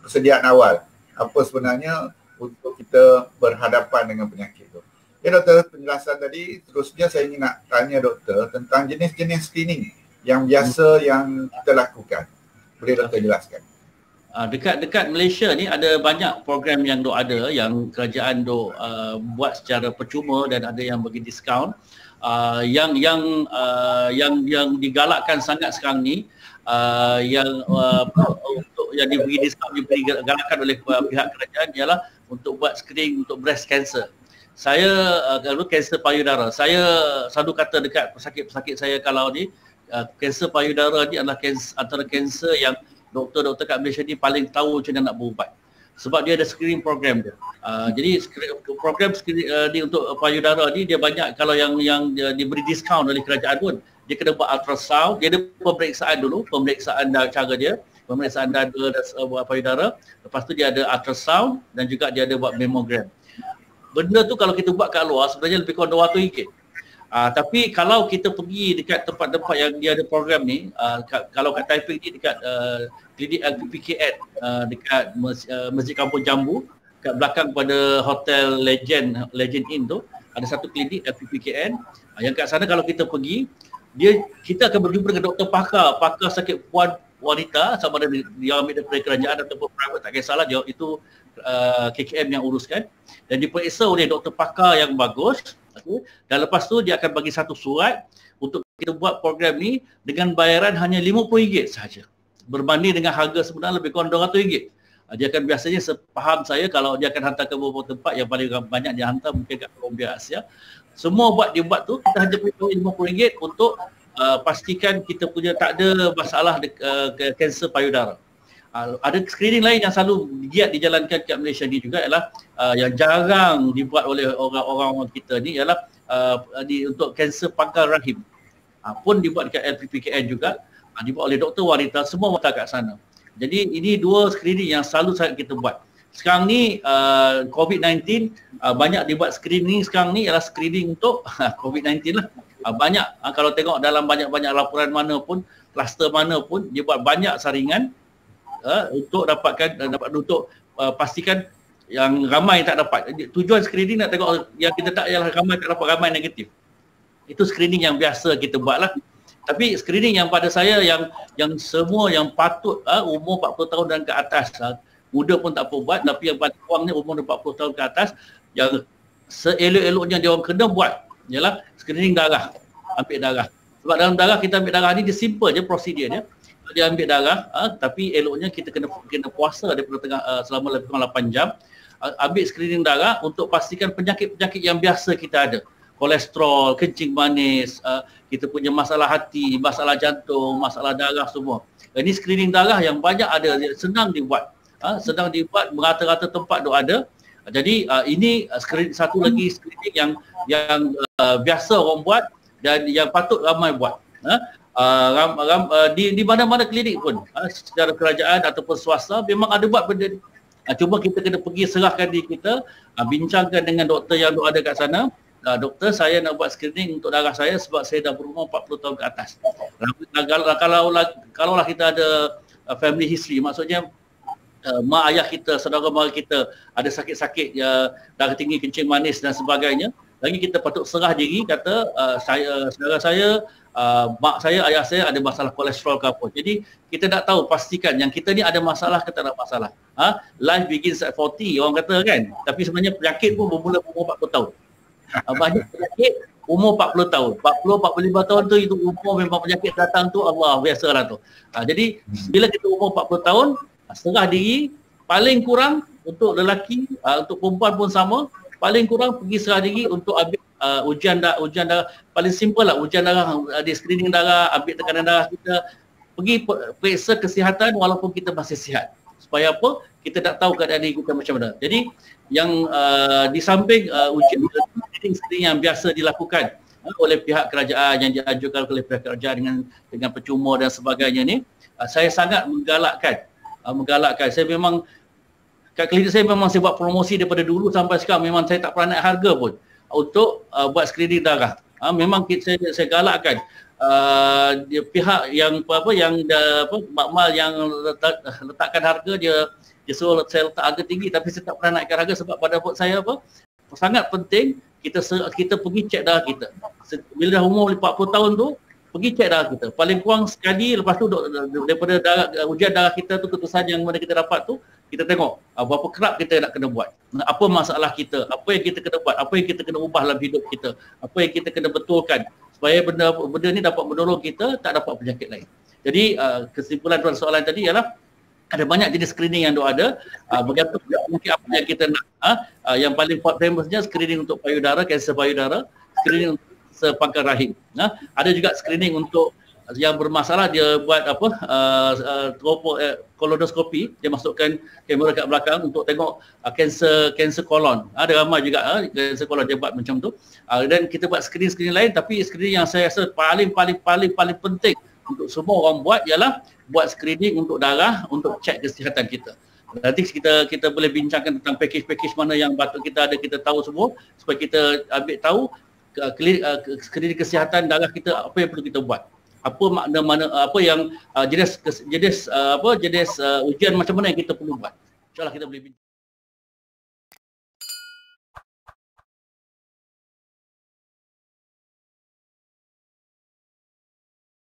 persediaan awal. Apa sebenarnya untuk kita berhadapan dengan penyakit itu. Ya doktor, penjelasan tadi. Terusnya saya ingin nak tanya doktor tentang jenis-jenis screening yang biasa yang kita lakukan. Boleh doktor jelaskan? Dekat Malaysia ni ada banyak program yang ada yang kerajaan buat secara percuma dan ada yang bagi diskaun. Yang digalakkan sangat sekarang ni untuk yang diberi diskaun, diberi galakkan oleh pihak kerajaan ialah untuk buat screening untuk breast cancer. Saya kalau kanser payudara, saya selalu kata dekat pesakit-pesakit saya kalau ni kanser payudara ni adalah antara kanser yang doktor-doktor kat Malaysia ni paling tahu macam mana nak berubat. Sebab dia ada screening program dia. Jadi program screening ni untuk payudara ni dia banyak, kalau yang diberi diskaun oleh kerajaan pun dia kena buat ultrasound, dia ada pemeriksaan dulu, pemeriksaan cara dia, pemeriksaan dada dan payudara. Lepas tu dia ada ultrasound dan juga dia ada buat mammogram. Benda tu kalau kita buat kat luar sebenarnya lebih kurang RM200. Tapi kalau kita pergi dekat tempat-tempat yang dia ada program ni, kalau kat Taipei ni dekat klinik LPPKN dekat Masjid Kampung Jambu, kat belakang pada Hotel Legend Inn tu ada satu klinik LPPKN. Yang kat sana kalau kita pergi, kita akan berjumpa dengan doktor pakar sakit puan wanita, sama ada dia ambil daripada kerajaan ataupun private, tak kisahlah, dia itu KKM yang uruskan, dan diperiksa oleh doktor pakar yang bagus. Dan lepas tu dia akan bagi satu surat untuk kita buat program ni dengan bayaran hanya RM50 sahaja, berbanding dengan harga sebenarnya lebih kurang RM200. Dia akan biasanya, sepaham saya, kalau dia akan hantar ke beberapa tempat, yang paling banyak dia hantar mungkin kat Colombia, Asia, semua dia buat tu kita hanya perlu RM50 untuk pastikan kita punya tak ada masalah kanser payudara. Ada screening lain yang selalu giat dijalankan kat Malaysia ni juga ialah yang jarang dibuat oleh orang-orang kita ni ialah untuk kanser pangkal rahim. Pun dibuat dekat LPPKN juga, dibuat oleh doktor wanita, semua mata kat sana. Jadi ini dua screening yang selalu kita buat. Sekarang ni COVID-19 banyak dibuat screening sekarang ni ialah screening untuk COVID-19 lah. Banyak, kalau tengok dalam banyak-banyak laporan mana pun, kluster mana pun, dia buat banyak saringan untuk untuk pastikan yang ramai tak dapat. Tujuan screening nak tengok yang kita tak, ialah ramai tak dapat, ramai negatif. Itu screening yang biasa kita buat lah. Tapi screening yang pada saya yang semua yang patut umur 40 tahun dan ke atas, muda pun tak apa buat, tapi yang pada kurangnya umur 40 tahun ke atas, yang seelok-eloknya dia orang kena buat ialah screening darah, ambil darah. Sebab dalam darah, kita ambil darah ni dia simple je prosedur dia. Dia ambil darah, tapi eloknya kita kena puasa daripada selama lebih kurang 8 jam. Ambil screening darah untuk pastikan penyakit-penyakit yang biasa kita ada. Kolesterol, kencing manis, kita punya masalah hati, masalah jantung, masalah darah semua. Ini screening darah yang banyak ada, senang dibuat. Senang dibuat, merata-rata tempat tu ada. Jadi ini satu lagi screening yang biasa orang buat dan yang patut ramai buat. Di mana-mana klinik pun, secara kerajaan ataupun swasta memang ada buat benda ni. Cuma kita kena pergi serahkan diri kita, bincangkan dengan doktor yang ada kat sana. Doktor, saya nak buat screening untuk darah saya sebab saya dah berumur 40 tahun ke atas. Kalaulah kita ada family history, maksudnya mak ayah kita, saudara mara kita ada sakit-sakit, darah tinggi, kencing manis dan sebagainya, lagi kita patut serah diri, kata saudara saya, mak saya, ayah saya ada masalah kolesterol ke apa. Jadi kita nak tahu, pastikan yang kita ni ada masalah ke tak ada masalah. Life begins at 40 orang kata kan, tapi sebenarnya penyakit pun bermula umur 40 tahun. Banyak penyakit umur 40 tahun, 40-45 tahun tu, itu umur memang penyakit datang tu, Allah biasalah tu. Jadi bila kita umur 40 tahun, serah diri, paling kurang untuk lelaki, untuk perempuan pun sama, paling kurang pergi serah diri untuk ambil ujian darah, paling simple lah, ujian darah, di screening darah, ambil tekanan darah kita, pergi periksa kesihatan walaupun kita masih sihat. Supaya apa? Kita tak tahu keadaan diri kita macam mana. Jadi yang di samping ujian screening yang biasa dilakukan oleh pihak kerajaan, yang diajukan oleh pihak kerajaan dengan percuma dan sebagainya ni, saya sangat menggalakkan. Saya memang kat klinik saya memang saya buat promosi daripada dulu sampai sekarang, memang saya tak pernah naik harga pun untuk buat screening darah. Memang saya galakkan pihak yang makmal yang letakkan harga, dia dia suruh saya letak harga tinggi tapi saya tak pernah naikkan harga sebab pada buat saya apa? Sangat penting kita pergi cek darah kita. Bila dah umur 40 tahun tu, pergi cek darah kita. Paling kurang sekali, lepas tu daripada ujian darah kita tu, keputusan yang mana kita dapat tu, kita tengok berapa kerap kita nak kena buat. Apa masalah kita, apa yang kita kena buat, apa yang kita kena ubah dalam hidup kita, apa yang kita kena betulkan supaya benda ni dapat menolong kita tak dapat penyakit lain. Jadi kesimpulan tuan soalan tadi ialah ada banyak jenis screening yang ada. Bergantung mungkin apa yang kita nak. Yang paling famousnya screening untuk payudara, kanser payudara, screening untuk sepangkal rahim. Ada juga screening untuk yang bermasalah, dia buat apa kolonoskopi, dia masukkan kamera kat belakang untuk tengok kanser kolon. Ada ramai juga kanser kolon dia buat macam tu. Dan kita buat screening lain, tapi screening yang saya rasa paling penting untuk semua orang buat ialah buat screening untuk darah, untuk cek kesihatan kita. Nanti kita boleh bincangkan tentang package mana yang patut kita ada, kita tahu semua supaya kita ambil tahu screening kesihatan darah kita apa yang perlu kita buat. Apa makna apa yang jenis ujian macam mana yang kita perlu buat. InsyaAllah kita boleh bincang.